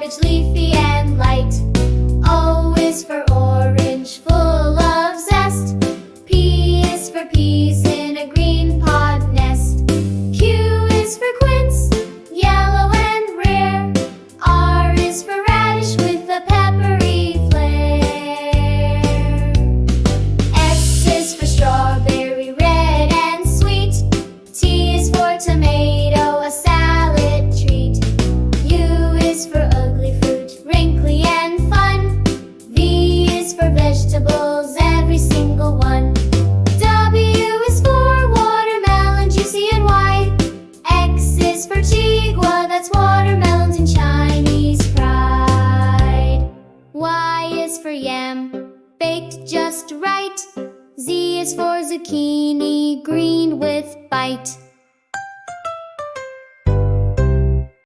cabbage, leafy and light. O is for orange, full of zest. P is for peas in a green pod nest. Q is for quince, yellow and rare. R is for radish with a peppery flair. S is for strawberry, red and sweet. T is for tomato, a salad treat. U is for ugly fruit, wrinkly and fun. V is for vegetables, every single one. W is for watermelon, juicy and white. X is for chigua, that's watermelons in Chinese pride. Y is for yam, baked just right. Z is for zucchini, green with bite.